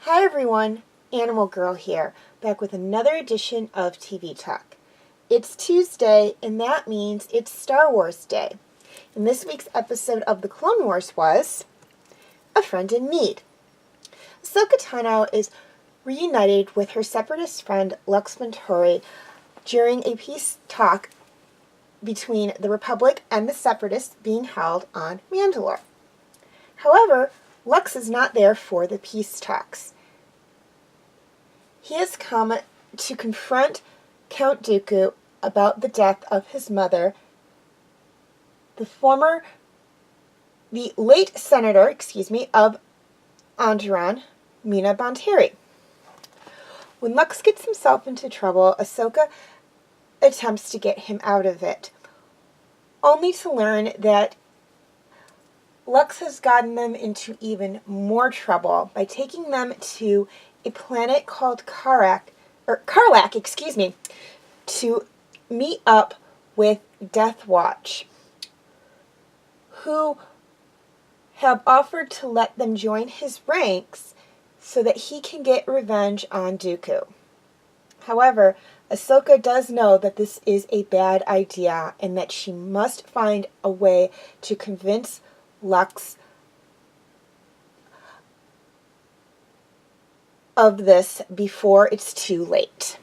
Hi everyone, Animal Girl here, back with another edition of TV Talk. It's Tuesday, and that means it's Star Wars Day. And this week's episode of The Clone Wars was A Friend in Need. Ahsoka Tano is reunited with her Separatist friend Lux Bonteri during a peace talk between the Republic and the Separatists being held on Mandalore. However, Lux is not there for the peace talks. He has come to confront Count Dooku about the death of his mother, the late senator, of Onderon, Lux Bonteri. When Lux gets himself into trouble, Ahsoka attempts to get him out of it, only to learn that Lux has gotten them into even more trouble by taking them to a planet called Karlak, to meet up with Death Watch, who have offered to let them join his ranks so that he can get revenge on Dooku. However, Ahsoka does know that this is a bad idea and that she must find a way to convince Lux of this before it's too late.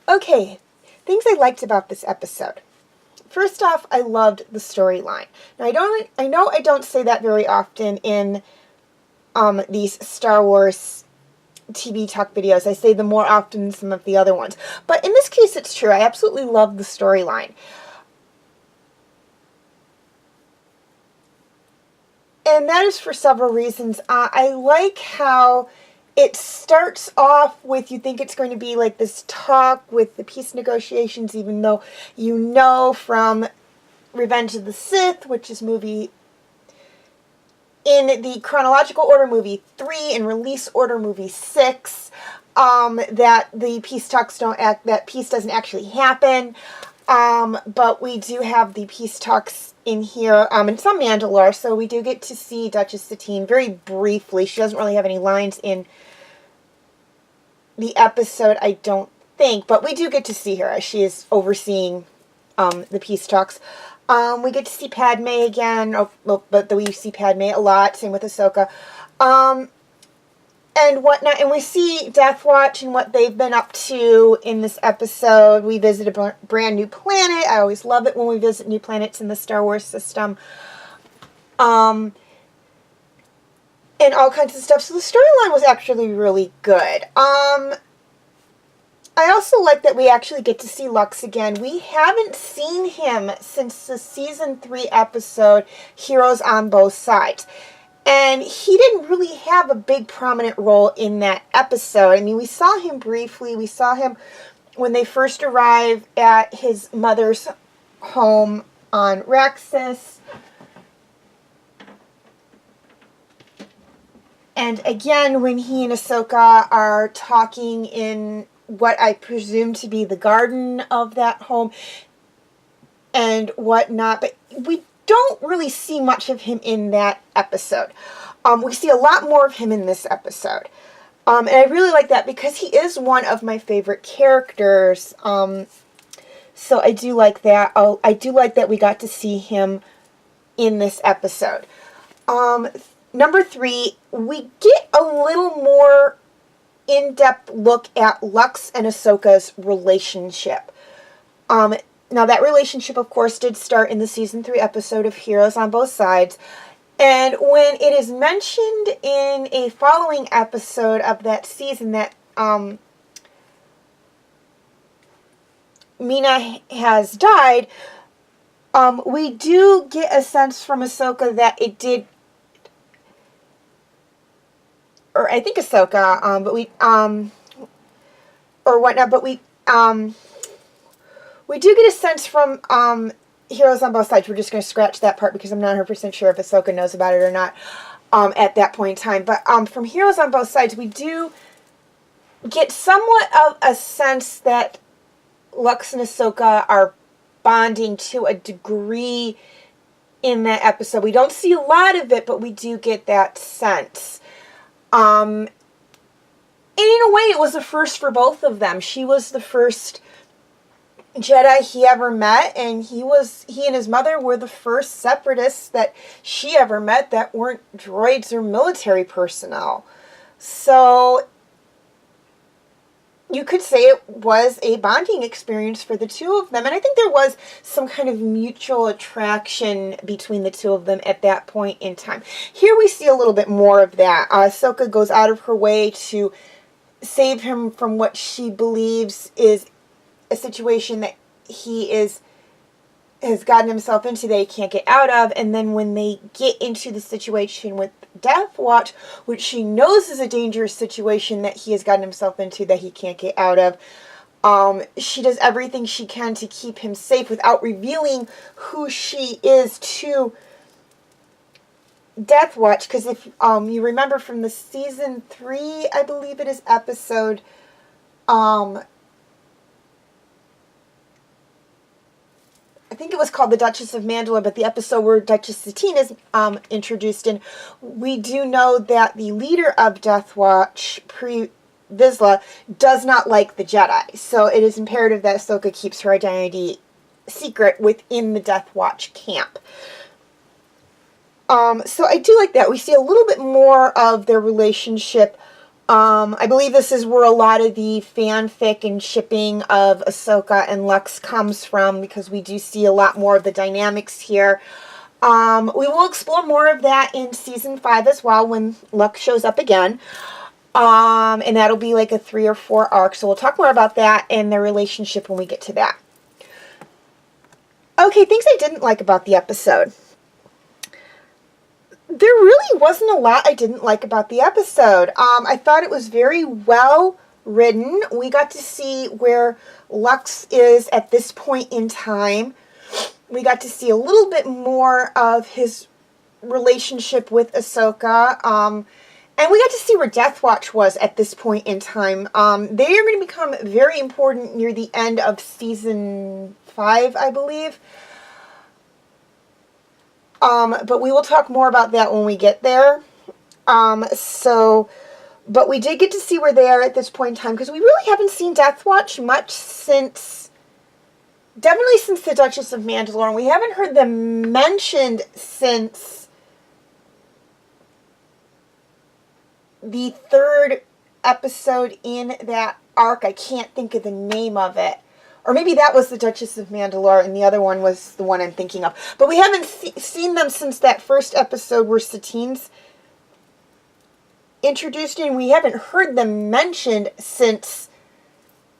Okay, things I liked about this episode. First off, I loved the storyline. Now, I know I don't say that very often in these Star Wars TV Talk videos. I say them more often than some of the other ones. But in this case, it's true. I absolutely love the storyline. And that is for several reasons. I like how it starts off with, you think it's going to be like this talk with the peace negotiations, even though you know from Revenge of the Sith, which is movie in the chronological order, movie 3, and release order, movie 6, that the peace talks that peace doesn't actually happen. But we do have the peace talks in here. It's on Mandalore, so we do get to see Duchess Satine very briefly. She doesn't really have any lines in the episode, I don't think, but we do get to see her as she is overseeing the peace talks. We get to see Padme again, but we see Padme a lot, same with Ahsoka, and whatnot, and we see Death Watch and what they've been up to in this episode. We visit a brand new planet. I always love it when we visit new planets in the Star Wars system. And all kinds of stuff. So the storyline was actually really good. I also like that we actually get to see Lux again. We haven't seen him since the Season 3 episode, Heroes on Both Sides. And he didn't really have a big prominent role in that episode. I mean, we saw him briefly. We saw him when they first arrive at his mother's home on Raxus. And again, when he and Ahsoka are talking in what I presume to be the garden of that home and whatnot. But we don't really see much of him in that episode. We see a lot more of him in this episode. And I really like that because he is one of my favorite characters. So I do like that. I do like that we got to see him in this episode. Number 3, we get a little more in-depth look at Lux and Ahsoka's relationship. Now, that relationship, of course, did start in the Season 3 episode of Heroes on Both Sides. And when it is mentioned in a following episode of that season that Mina has died, we do get a sense from Ahsoka that it did, or I think Ahsoka, but we, or whatnot, but we do get a sense from Heroes on Both Sides. We're just going to scratch that part because I'm not 100% sure if Ahsoka knows about it or not at that point in time. But from Heroes on Both Sides, we do get somewhat of a sense that Lux and Ahsoka are bonding to a degree in that episode. We don't see a lot of it, but we do get that sense. And in a way, it was a first for both of them. She was the first Jedi he ever met, and he and his mother were the first Separatists that she ever met that weren't droids or military personnel. So you could say it was a bonding experience for the two of them, and I think there was some kind of mutual attraction between the two of them at that point in time. Here we see a little bit more of that. Ahsoka goes out of her way to save him from what she believes is a situation that he has gotten himself into that he can't get out of, and then when they get into the situation with Death Watch, which she knows is a dangerous situation that he has gotten himself into that he can't get out of, she does everything she can to keep him safe without revealing who she is to Death Watch, because if you remember from the season 3, I believe it is, episode, I think it was called The Duchess of Mandalore, but the episode where Duchess Satine is introduced in, we do know that the leader of Death Watch, Vizsla, does not like the Jedi. So it is imperative that Ahsoka keeps her identity secret within the Death Watch camp. So I do like that. We see a little bit more of their relationship. I believe this is where a lot of the fanfic and shipping of Ahsoka and Lux comes from, because we do see a lot more of the dynamics here. We will explore more of that in Season 5 as well, when Lux shows up again. And that'll be like a 3 or 4 arc, so we'll talk more about that and their relationship when we get to that. Okay, things I didn't like about the episode. There really wasn't a lot I didn't like about the episode. I thought it was very well written. We got to see where Lux is at this point in time. We got to see a little bit more of his relationship with Ahsoka. And we got to see where Death Watch was at this point in time. They are going to become very important near the end of Season 5, I believe. But we will talk more about that when we get there. But we did get to see where they are at this point in time, because we really haven't seen Death Watch much since, definitely since the Duchess of Mandalore, and we haven't heard them mentioned since the 3rd episode in that arc. I can't think of the name of it. Or maybe that was the Duchess of Mandalore and the other one was the one I'm thinking of. But we haven't seen them since that first episode where Satine's introduced, and we haven't heard them mentioned since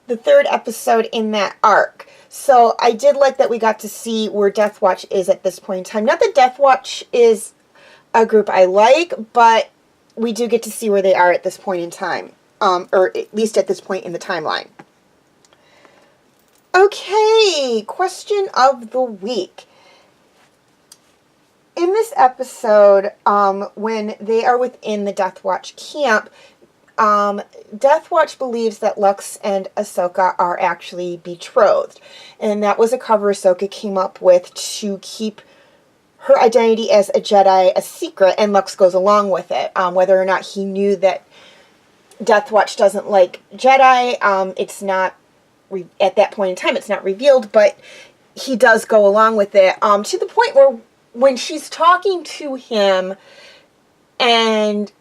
the 3rd episode in that arc. So I did like that we got to see where Death Watch is at this point in time. Not that Death Watch is a group I like, but we do get to see where they are at this point in time. Or at least at this point in the timeline. Okay, question of the week. In this episode, when they are within the Death Watch camp, Death Watch believes that Lux and Ahsoka are actually betrothed. And that was a cover Ahsoka came up with to keep her identity as a Jedi a secret, and Lux goes along with it. Whether or not he knew that Death Watch doesn't like Jedi, it's not, at that point in time, it's not revealed, but he does go along with it, to the point where when she's talking to him and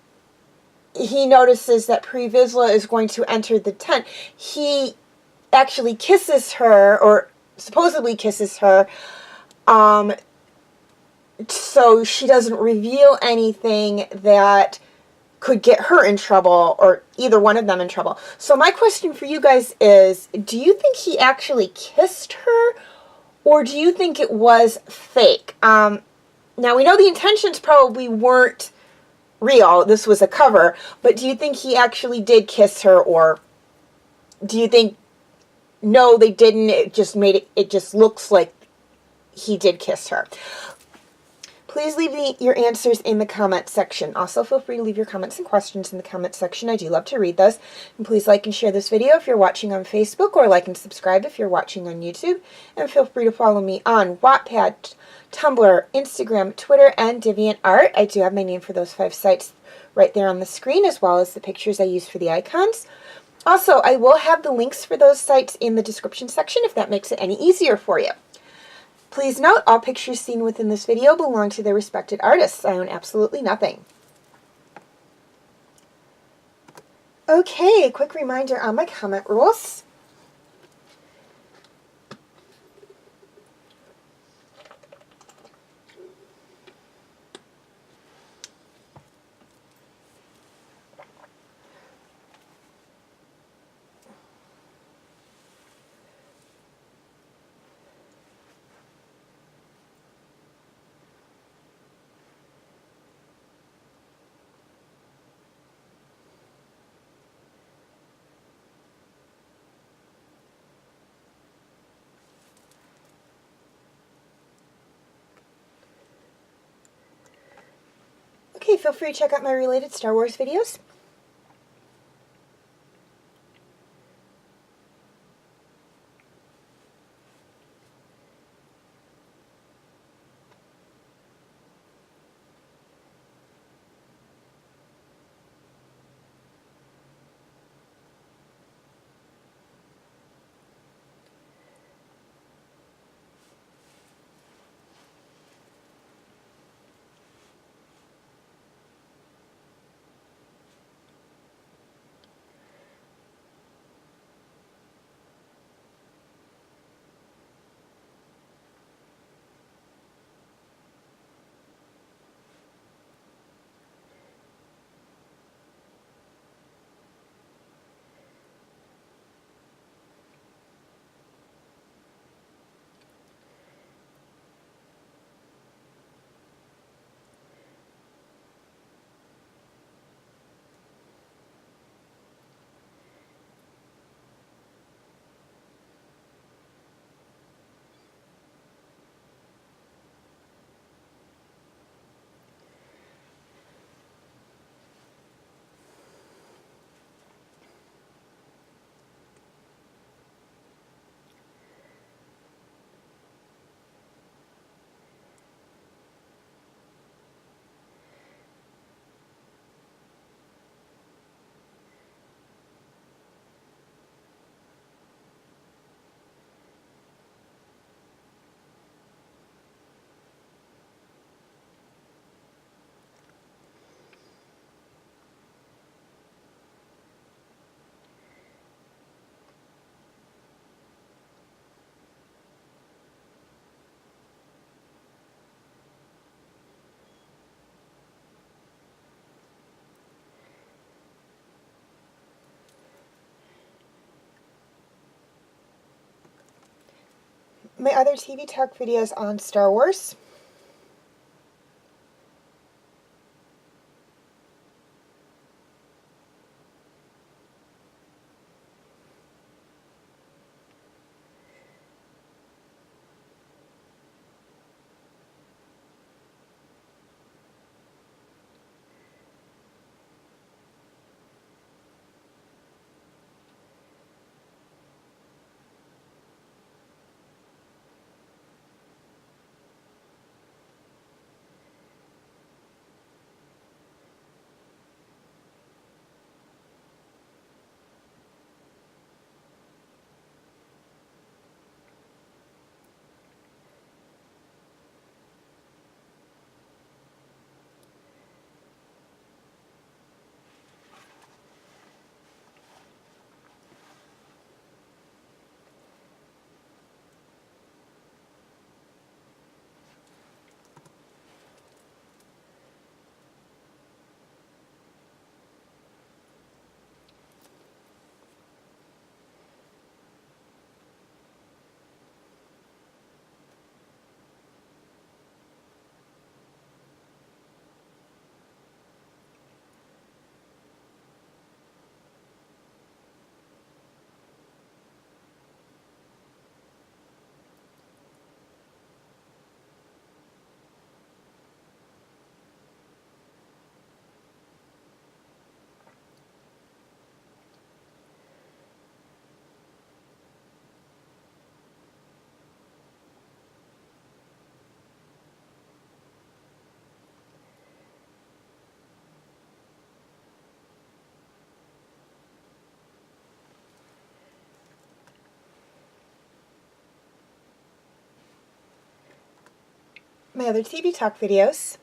he notices that Pre Vizsla is going to enter the tent, he actually kisses her, or supposedly kisses her, so she doesn't reveal anything that could get her in trouble, or either one of them in trouble. So my question for you guys is, do you think he actually kissed her, or do you think it was fake? Now we know the intentions probably weren't real, this was a cover, but do you think he actually did kiss her, or do you think, no, they didn't, it just looks like he did kiss her? Please leave your answers in the comment section. Also, feel free to leave your comments and questions in the comment section. I do love to read those. And please like and share this video if you're watching on Facebook, or like and subscribe if you're watching on YouTube. And feel free to follow me on Wattpad, Tumblr, Instagram, Twitter, and DeviantArt. I do have my name for those 5 sites right there on the screen, as well as the pictures I use for the icons. Also, I will have the links for those sites in the description section if that makes it any easier for you. Please note, all pictures seen within this video belong to their respected artists. I own absolutely nothing. Okay, a quick reminder on my comment rules. Okay, feel free to check out my related Star Wars videos. My other TV talk videos on Star Wars. my other TV Talk videos.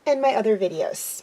And my other videos.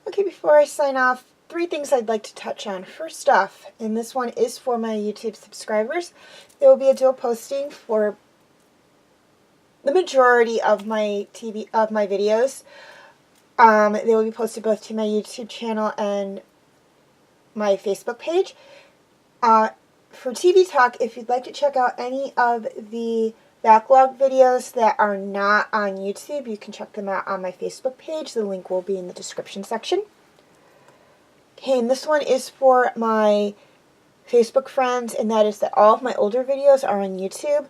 Okay, before I sign off, 3 things I'd like to touch on. First off, and this one is for my YouTube subscribers, there will be a dual posting for the majority of my videos. They will be posted both to my YouTube channel and my Facebook page. For TV Talk, if you'd like to check out any of the backlog videos that are not on YouTube, you can check them out on my Facebook page. The link will be in the description section. Okay, and this one is for my Facebook friends, and that is that all of my older videos are on YouTube.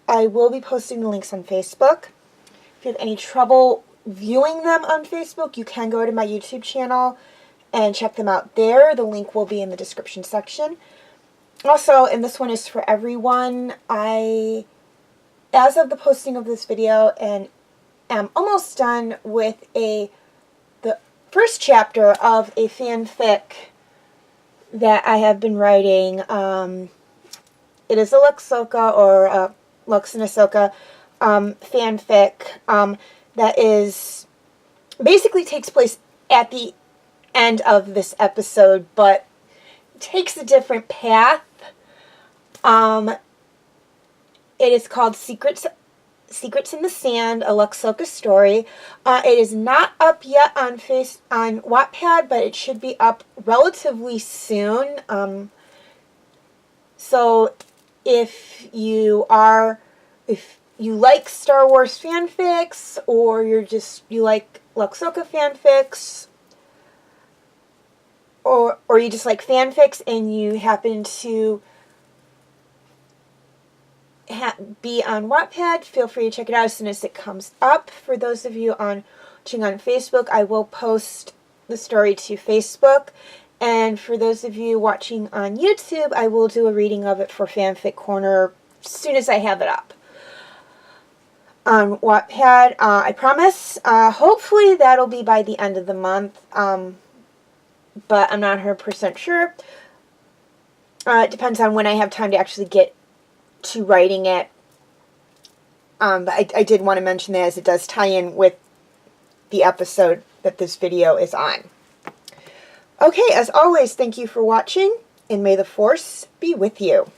I will be posting the links on Facebook. If you have any trouble viewing them on Facebook, you can go to my YouTube channel and check them out there. The link will be in the description section. Also, and this one is for everyone, as of the posting of this video, and am almost done with the first chapter of a fanfic that I have been writing. It is a Luxoka, or Lux and Ahsoka fanfic that is basically takes place at the end of this episode, but takes a different path. It is called Secrets in the Sand, a Luxoka story. It is not up yet on Wattpad, but it should be up relatively soon. So if you like Star Wars fanfics, or you like Luxoka fanfics, or you just like fanfics and you happen to be on Wattpad, feel free to check it out as soon as it comes up. For those of you watching on Facebook, I will post the story to Facebook. And for those of you watching on YouTube, I will do a reading of it for Fanfic Corner as soon as I have it up on Wattpad. I promise. Hopefully that'll be by the end of the month, but I'm not 100% sure. It depends on when I have time to actually get to writing it. But I did want to mention that, as it does tie in with the episode that this video is on. Okay, as always, thank you for watching, and may the Force be with you.